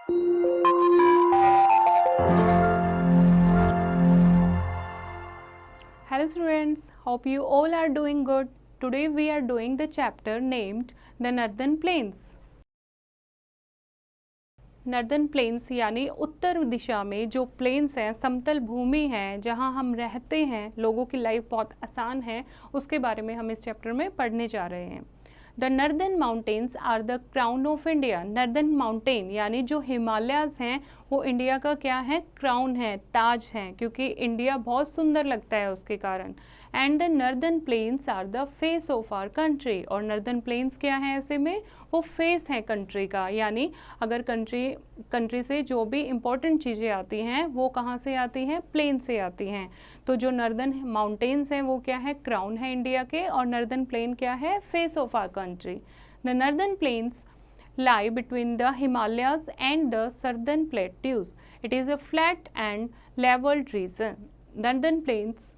Hello students, hope you all are doing good. Today we are doing the chapter named the Northern Plains. Northern plains यानी उत्तर दिशा में जो planes हैं, समतल भूमि है जहां हम रहते हैं, लोगों की लाइफ बहुत आसान है, उसके बारे में हम इस चैप्टर में पढ़ने जा रहे हैं। The northern mountains are the crown of India. Northern mountain यानी जो हिमालयाज़ हैं वो इंडिया का क्या है? क्राउन है, ताज है, क्योंकि इंडिया बहुत सुंदर लगता है उसके कारण। And the northern plains are the face of our country. और नर्दर्न प्लेन्स क्या है? ऐसे में वो फेस है कंट्री का, यानी अगर कंट्री से जो भी इम्पोर्टेंट चीज़ें आती हैं वो कहाँ से आती हैं? प्लेन से आती हैं। तो जो नर्दर्न माउंटेन्स हैं वो क्या है? क्राउन है इंडिया के, और नर्दर्न प्लेन क्या है? Face of our country. The northern plains lie between the Himalayas and the southern plateaus. It is a flat and leveled region. Northern plains,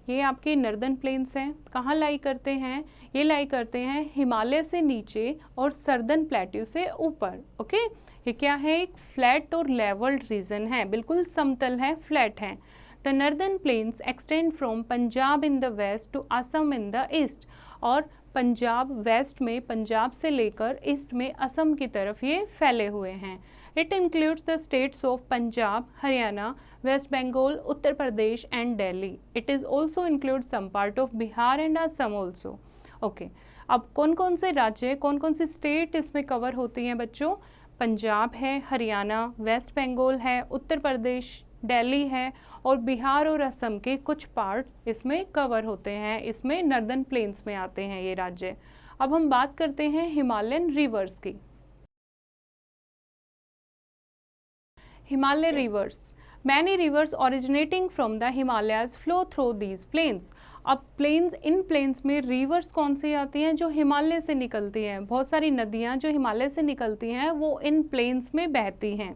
ये आपके नर्दर्न प्लेन्स हैं, कहाँ लाई करते हैं? ये लाई करते हैं हिमालय से नीचे और सर्दर्न प्लेट्यू से ऊपर। ओके, ये क्या है? एक फ्लैट और लेवल्ड रीजन है, बिल्कुल समतल है, फ्लैट है। The northern plains extend from Punjab in the west to Assam in the east. और पंजाब वेस्ट में, पंजाब से लेकर ईस्ट में असम की तरफ ये फैले हुए हैं। It includes the states of Punjab, Haryana, West Bengal, Uttar Pradesh and Delhi. It is also include some part of Bihar and Assam also. Okay, अब कौन कौन से राज्य, कौन कौन सी स्टेट इसमें कवर होती हैं बच्चों? पंजाब है, हरियाणा, वेस्ट बंगाल है, उत्तर प्रदेश, दिल्ली है, और बिहार और असम के कुछ पार्ट्स इसमें कवर होते हैं, इसमें नर्दर्न प्लेन्स में आते हैं ये राज्य। अब हम बात करते हैं हिमालयन रिवर्स की। Himalaya rivers, many rivers originating from the Himalayas flow through these plains. अब प्लेन्स, इन प्लेन्स में रिवर्स कौन सी आती हैं? जो हिमालय से निकलती हैं। बहुत सारी नदियाँ जो हिमालय से निकलती हैं वो इन प्लेन्स में बहती हैं।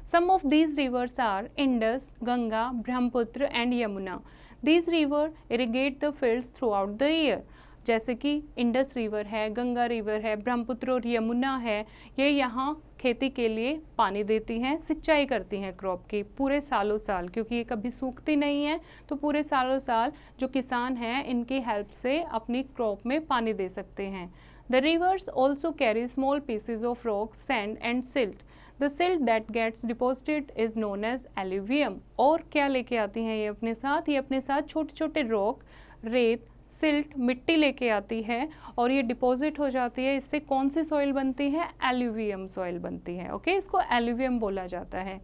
Some of these rivers are Indus, Ganga, Brahmaputra and Yamuna. These rivers irrigate the fields throughout the year. जैसे कि इंडस रिवर है, गंगा रिवर है, ब्रह्मपुत्र और यमुना है, ये यहाँ खेती के लिए पानी देती हैं, सिंचाई करती हैं क्रॉप की पूरे सालों साल, क्योंकि ये कभी सूखती नहीं है, तो पूरे सालों साल जो किसान हैं इनकी हेल्प से अपनी क्रॉप में पानी दे सकते हैं। The rivers also carry small pieces of rock, sand and silt. The silt that gets deposited is known as alluvium. और क्या लेके आती हैं ये अपने साथ? ये अपने साथ छोटे छोटे रॉक, रेत, सिल्ट, मिट्टी लेके आती है और ये डिपॉजिट हो जाती है। इससे कौन सी सॉइल बनती है? एल्यूवियम सॉइल बनती है। ओके, इसको एल्यूवियम बोला जाता है।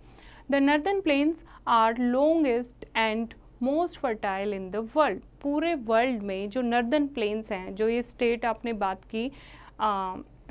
The northern plains are longest and most fertile in the world. पूरे वर्ल्ड में जो नॉर्दर्न प्लेन्स हैं, जो ये स्टेट आपने बात की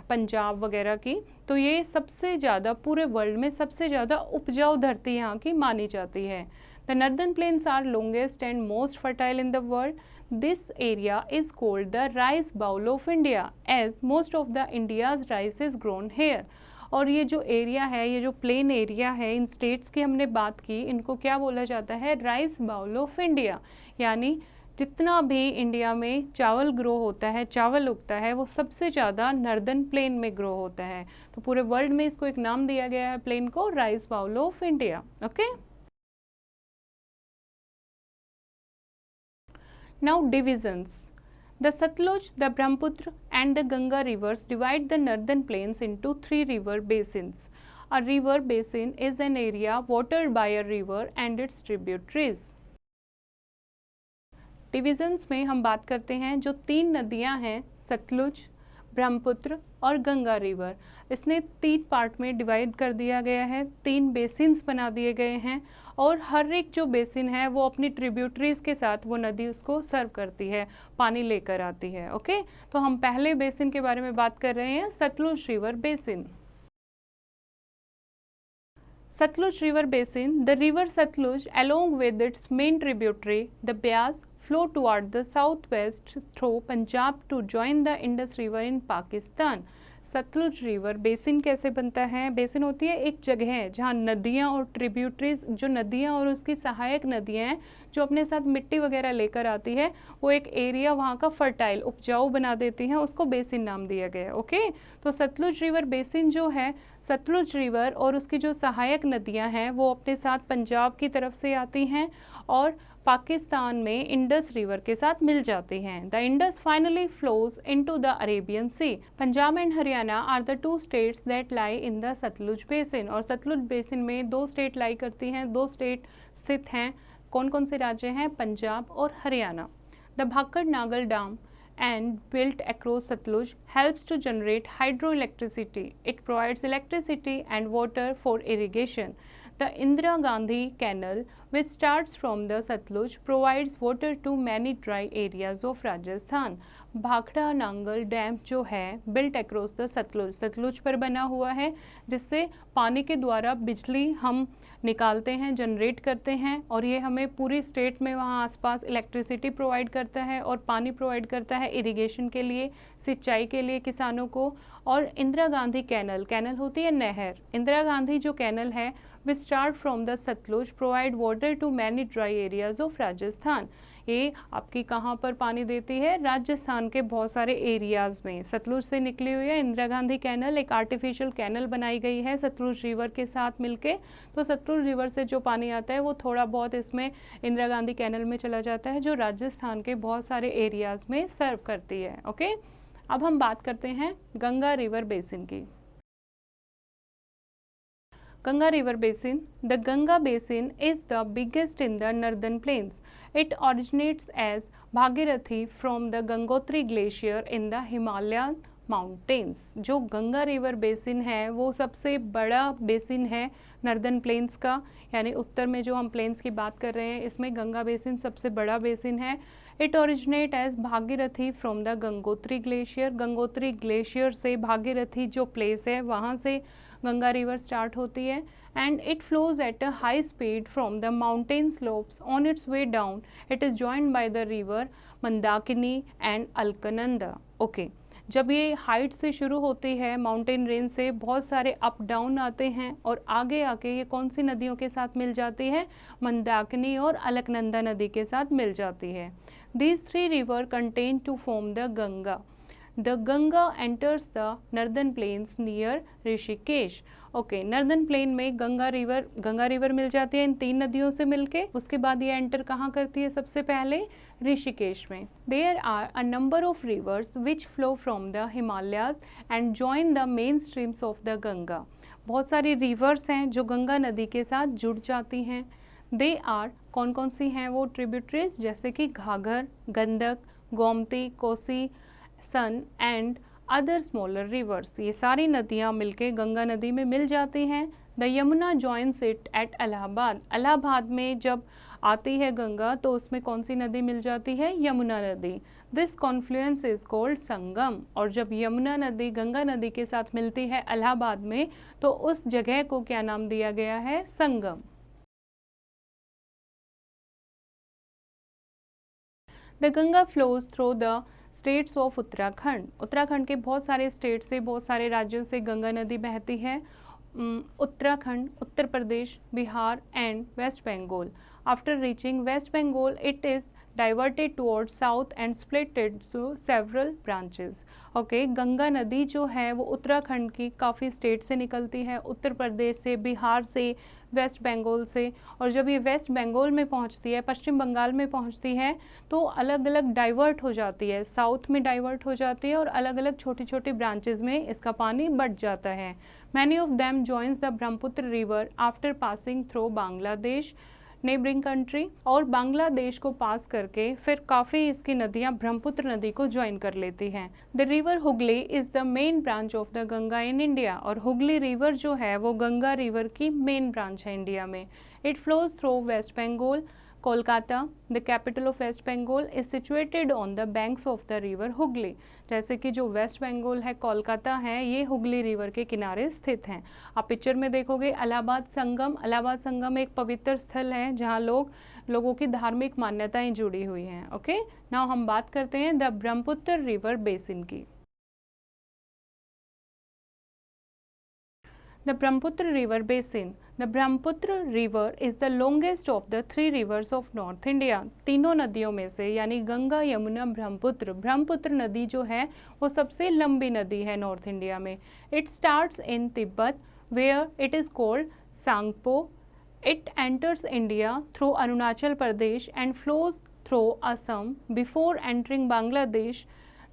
पंजाब वगैरह की, तो ये सबसे ज़्यादा, पूरे वर्ल्ड में सबसे ज़्यादा उपजाऊ धरती यहाँ की मानी जाती है। The northern plains are longest and most fertile in the world. This area is called the rice bowl of India, as most of the India's rice is grown here. और ये जो एरिया है, ये जो प्लेन एरिया है, इन states की हमने बात की, इनको क्या बोला जाता है? Rice bowl of India. यानी जितना भी इंडिया में चावल ग्रो होता है, चावल उगता है, वो सबसे ज़्यादा नॉर्दर्न प्लेन में ग्रो होता है। तो पूरे वर्ल्ड में इसको एक नाम दिया गया है प्लेन को, rice bowl of India. Okay, now divisions. The Satluj, the Brahmaputra and the Ganga rivers divide the northern plains into 3 river basins. A river basin is an area watered by a river and its tributaries. Divisions में हम बात करते हैं जो 3 नदियां हैं, सतलुज, ब्रह्मपुत्र और Ganga river, इसने 3 पार्ट में डिवाइड कर दिया गया है, 3 बेसिन्स बना दिए गए हैं, और हर एक जो बेसिन है वो अपनी ट्रिब्यूटरीज के साथ वो नदी उसको सर्व करती है, पानी लेकर आती है। ओके, तो हम पहले बेसिन के बारे में बात कर रहे हैं, Satluj river basin. Satluj river basin, the river Satluj along with its main tributary, the Beas, flow toward the southwest through Punjab to join the Indus River in Pakistan. Satluj river basin कैसे बनता है? बेसिन होती है एक जगह है जहाँ नदियाँ और ट्रिब्यूटरीज, जो नदियाँ और उसकी सहायक नदियाँ हैं जो अपने साथ मिट्टी वगैरह लेकर आती है, वो एक एरिया वहाँ का फर्टाइल उपजाऊ बना देती हैं, उसको बेसिन नाम दिया गया है। ओके, तो सतलुज रिवर बेसिन जो है, सतलुज रिवर और उसकी जो सहायक नदियाँ हैं वो अपने साथ पंजाब की तरफ से आती हैं और पाकिस्तान में इंडस रिवर के साथ मिल जाती हैं। The Indus finally flows into the Arabian Sea. Punjab and Haryana are the two states that lie in the Satluj basin. और सतलुज बेसिन में दो स्टेट लाई करती हैं, दो स्टेट स्थित हैं। कौन कौन से राज्य हैं? पंजाब और Haryana. The Bhakra Nangal dam and built across Satluj helps to generate hydroelectricity. It provides electricity and water for irrigation. The Indira Gandhi Canal, which starts from the Satluj, provides water to many dry areas of Rajasthan. Bhakra Nangal dam जो है built across the Satluj, Satluj पर बना हुआ है, जिससे पानी के द्वारा बिजली हम निकालते हैं, जनरेट करते हैं और ये हमें पूरी स्टेट में वहाँ आसपास इलेक्ट्रिसिटी प्रोवाइड करता है और पानी प्रोवाइड करता है इरिगेशन के लिए, सिंचाई के लिए किसानों को। और इंदिरा गांधी कैनल, कैनल होती है नहर, इंदिरा गांधी जो कैनल है which start from the Satluj provide water to many dry areas of Rajasthan. ये आपकी कहाँ पर पानी देती है? राजस्थान के बहुत सारे एरियाज में। सतलुज से निकली हुई है इंदिरा गांधी कैनल, एक आर्टिफिशियल कैनल बनाई गई है सतलुज रिवर के साथ मिलके। तो सतलुज रिवर से जो पानी आता है वो थोड़ा बहुत इसमें इंदिरा गांधी कैनल में चला जाता है, जो राजस्थान के बहुत सारे एरियाज में सर्व करती है। ओके, अब हम बात करते हैं गंगा रिवर बेसिन की। Ganga River Basin. The Ganga Basin is the biggest in the northern plains. It originates as Bhagirathi from the Gangotri Glacier in the Himalayan mountains. जो गंगा रिवर बेसिन है वो सबसे बड़ा बेसिन है नर्दर्न प्लेन्स का, यानी उत्तर में जो हम प्लेन्स की बात कर रहे हैं इसमें गंगा बेसिन सबसे बड़ा बेसिन है। It originate as Bhagirathi from the Gangotri glacier. Gangotri glacier से भागीरथी जो प्लेस है वहाँ से गंगा रिवर स्टार्ट होती है and it flows at a high speed from the mountain slopes. On it's way down it is joined by the river Mandakini and Alaknanda. Okay, जब ये height से शुरू होती है माउंटेन रेंज से, बहुत सारे अप डाउन आते हैं और आगे आके ये कौन सी नदियों के साथ मिल जाती है? मंदाकिनी और अलकनंदा नदी के साथ मिल जाती है। These three rivers contain to form the Ganga. The Ganga enters the northern plains near Rishikesh. Okay, northern plain में गंगा रिवर मिल जाती है इन तीन नदियों से मिलके। उसके बाद ये एंटर कहाँ करती है? सबसे पहले ऋषिकेश में। There are a number of rivers which flow from the Himalayas and join the main streams of the Ganga. बहुत सारी रिवर्स हैं जो गंगा नदी के साथ जुड़ जाती हैं। दे आर, कौन कौन सी हैं वो ट्रिब्यूटरीज? जैसे कि घाघर, गंडक, गोमती, कोसी, सन एंड अदर स्मॉलर रिवर्स। ये सारी नदियाँ मिलके गंगा नदी में मिल जाती हैं। The Yamuna joins it at Allahabad. Allahabad में जब आती है गंगा तो उसमें कौन सी नदी मिल जाती है? यमुना नदी। दिस कॉन्फ्लुएंस इज कॉल्ड संगम। और जब यमुना नदी गंगा नदी के साथ मिलती है इलाहाबाद में तो उस जगह को क्या नाम दिया गया है? Sangam. The Ganga flows through the states of Uttarakhand. Uttarakhand के बहुत सारे स्टेट से, बहुत सारे राज्यों से गंगा नदी बहती है। Uttarakhand, Uttar Pradesh, Bihar and West Bengal. After reaching West Bengal it is diverted towards south and splitted to several branches. Okay, Ganga नदी जो है वो उत्तराखंड की काफ़ी स्टेट से निकलती है, उत्तर प्रदेश से, बिहार से, वेस्ट बंगाल से। और जब ये वेस्ट बंगाल में पहुंचती है, पश्चिम बंगाल में पहुंचती है तो अलग अलग डाइवर्ट हो जाती है, साउथ में डाइवर्ट हो जाती है और अलग अलग छोटी छोटी ब्रांचेस में इसका पानी बढ़ जाता है। Many of them joins the Brahmaputra river after passing through Bangladesh neighbouring country. और बांग्लादेश को पास करके फिर काफ़ी इसकी नदियाँ ब्रह्मपुत्र नदी को ज्वाइन कर लेती हैं। The river Hooghly is the main branch of the Ganga in India. और हुगली रिवर जो है वो गंगा रिवर की मेन ब्रांच है इंडिया में। It flows through West Bengal. Kolkata, the capital of West Bengal, is situated on the banks of the river Hooghly. जैसे कि जो वेस्ट बंगाल है, कोलकाता है, ये हुगली रिवर के किनारे स्थित हैं। आप पिक्चर में देखोगे इलाहाबाद संगम। इलाहाबाद संगम एक पवित्र स्थल है जहाँ लोगों की धार्मिक मान्यताएं जुड़ी हुई हैं। ओके, नाउ हम बात करते हैं द ब्रह्मपुत्र रिवर बेसिन की। The Brahmaputra River Basin. The Brahmaputra River is the longest of the three rivers of North India. तीनों नदियों में से यानी गंगा, यमुना, ब्रह्मपुत्र, ब्रह्मपुत्र नदी जो है वो सबसे लंबी नदी है नॉर्थ इंडिया में. It starts in Tibet where it is called Sangpo. It enters India through Arunachal Pradesh and flows through Assam before entering Bangladesh.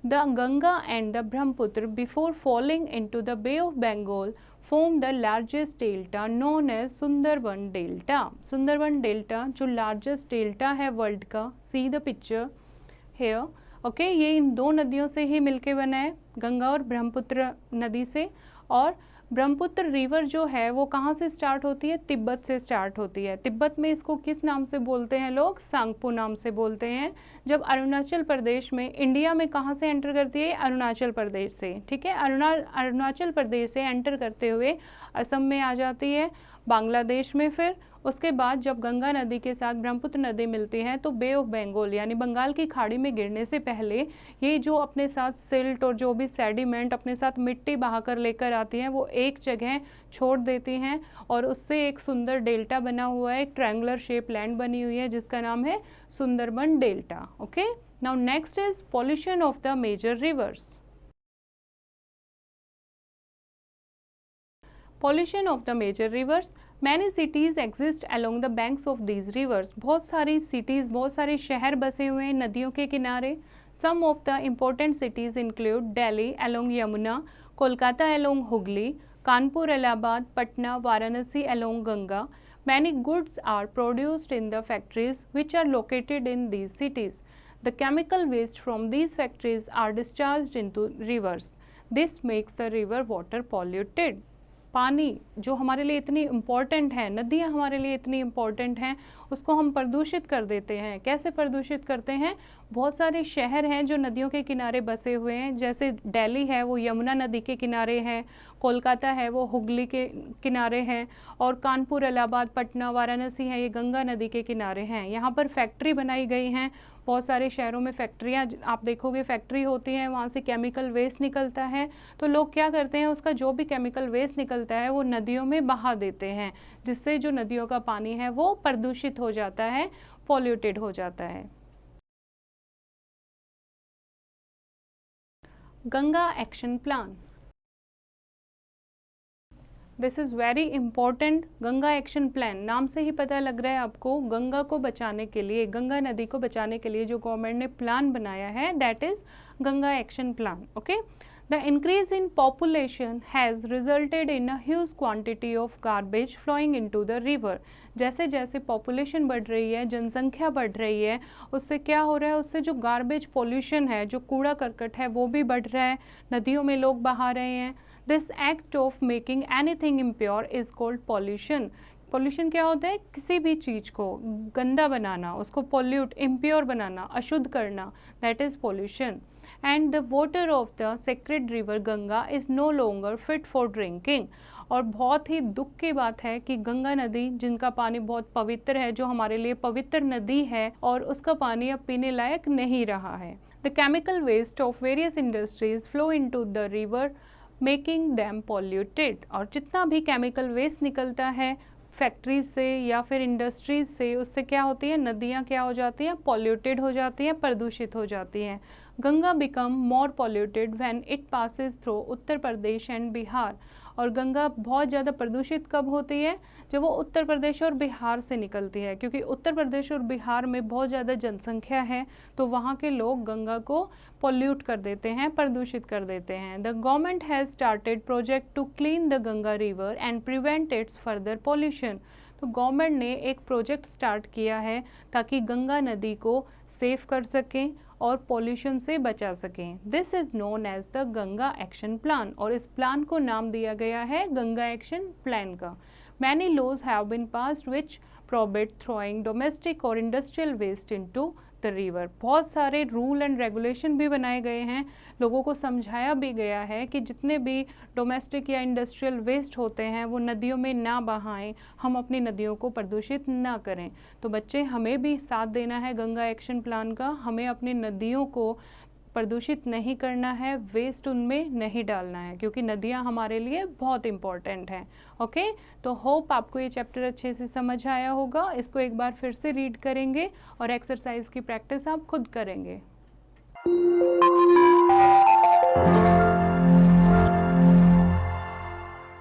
The Ganga and the Brahmaputra, before falling into the Bay of Bengal, form the largest delta known as Sundarban Delta. Sundarban Delta जो largest delta है world का. See the picture here. Okay, ये इन दो नदियों से ही मिलके बना है, गंगा और ब्रह्मपुत्र नदी से. और ब्रह्मपुत्र रिवर जो है वो कहाँ से स्टार्ट होती है? तिब्बत से स्टार्ट होती है. तिब्बत में इसको किस नाम से बोलते हैं लोग? सांगपो नाम से बोलते हैं. जब अरुणाचल प्रदेश में, इंडिया में कहाँ से एंटर करती है? अरुणाचल प्रदेश से. ठीक है, अरुणाचल प्रदेश से एंटर करते हुए असम में आ जाती है, बांग्लादेश में. फिर उसके बाद जब गंगा नदी के साथ ब्रह्मपुत्र नदी मिलती है तो बे ऑफ बंगाल यानी बंगाल की खाड़ी में गिरने से पहले ये जो अपने साथ सिल्ट और जो भी सेडिमेंट अपने साथ मिट्टी बहाकर लेकर आती हैं वो एक जगह छोड़ देती हैं और उससे एक सुंदर डेल्टा बना हुआ है, एक ट्रायंगुलर शेप लैंड बनी हुई है जिसका नाम है Sundarban delta. Okay, now next is pollution of the major rivers. Pollution of the major rivers. Many cities exist along the banks of these rivers. बहुत सारी cities, बहुत सारे शहर बसे हुए हैं नदियों के किनारे. Some of the important cities include Delhi along Yamuna, Kolkata along Hooghly, Kanpur, Allahabad, Patna, Varanasi along Ganga. Many goods are produced in the factories which are located in these cities. The chemical waste from these factories are discharged into rivers. This makes the river water polluted. पानी जो हमारे लिए इतनी important है, नदियाँ हमारे लिए इतनी इम्पॉर्टेंट हैं, उसको हम प्रदूषित कर देते हैं. कैसे प्रदूषित करते हैं? बहुत सारे शहर हैं जो नदियों के किनारे बसे हुए हैं. जैसे दिल्ली है वो यमुना नदी के किनारे है, कोलकाता है वो हुगली के किनारे है, और कानपुर, इलाहाबाद, पटना, वाराणसी है ये गंगा नदी के किनारे हैं. यहाँ पर फैक्ट्री बनाई गई हैं. बहुत सारे शहरों में फैक्ट्रियाँ आप देखोगे फैक्ट्री होती हैं, वहाँ से केमिकल वेस्ट निकलता है. तो लोग क्या करते हैं, उसका जो भी केमिकल वेस्ट निकलता है वो नदियों में बहा देते हैं, जिससे जो नदियों का पानी है वो प्रदूषित हो जाता है, पॉल्यूटेड हो जाता है. Ganga action plan. This is very important. Ganga action plan नाम से ही पता लग रहा है आपको, गंगा को बचाने के लिए, गंगा नदी को बचाने के लिए जो गवर्नमेंट ने प्लान बनाया है that is Ganga action plan. Okay, the increase in population has resulted in a huge quantity of garbage flowing into the river. जैसे जैसे पॉपुलेशन बढ़ रही है, जनसंख्या बढ़ रही है, उससे क्या हो रहा है, उससे जो गार्बेज पॉल्यूशन है, जो कूड़ा करकट है वो भी बढ़ रहा है, नदियों में लोग बहा रहे हैं. This act of making anything impure is called pollution. Pollution क्या होता है? किसी भी चीज़ को गंदा बनाना, उसको pollute, impure बनाना, अशुद्ध करना, that is pollution. And the water of the sacred river Ganga is no longer fit for drinking. और बहुत ही दुख की बात है कि गंगा नदी जिनका पानी बहुत पवित्र है, जो हमारे लिए पवित्र नदी है, और उसका पानी अब पीने लायक नहीं रहा है. The chemical waste of various industries flow into the river making them polluted. और जितना भी केमिकल वेस्ट निकलता है फैक्ट्रीज से या फिर इंडस्ट्रीज से, उससे क्या होती है, नदियाँ क्या हो जाती हैं, पॉल्यूटेड हो जाती हैं, प्रदूषित हो जाती हैं. Ganga become more polluted when it passes through Uttar Pradesh and Bihar. और गंगा बहुत ज़्यादा प्रदूषित कब होती है? जब वो उत्तर प्रदेश और बिहार से निकलती है, क्योंकि उत्तर प्रदेश और बिहार में बहुत ज़्यादा जनसंख्या है, तो वहाँ के लोग गंगा को पॉल्यूट कर देते हैं, प्रदूषित कर देते हैं. The government has started project to clean the Ganga river and prevent its further pollution. तो गवर्नमेंट ने एक प्रोजेक्ट स्टार्ट किया है ताकि गंगा नदी को सेफ कर सकें और पॉल्यूशन से बचा सकें. This is known as the Ganga action plan. और इस प्लान को नाम दिया गया है गंगा एक्शन प्लान का. Many laws have been passed which prohibit throwing domestic और industrial waste into the river. बहुत सारे रूल एंड रेगुलेशन भी बनाए गए हैं, लोगों को समझाया भी गया है कि जितने भी डोमेस्टिक या इंडस्ट्रियल वेस्ट होते हैं वो नदियों में ना बहाएं, हम अपनी नदियों को प्रदूषित ना करें. तो बच्चे, हमें भी साथ देना है गंगा एक्शन प्लान का, हमें अपनी नदियों को प्रदूषित नहीं करना है, वेस्ट उनमें नहीं डालना है, क्योंकि नदियाँ हमारे लिए बहुत इम्पॉर्टेंट हैं। ओके, तो होप आपको ये चैप्टर अच्छे से समझ आया होगा। इसको एक बार फिर से रीड करेंगे और एक्सरसाइज की प्रैक्टिस आप खुद करेंगे।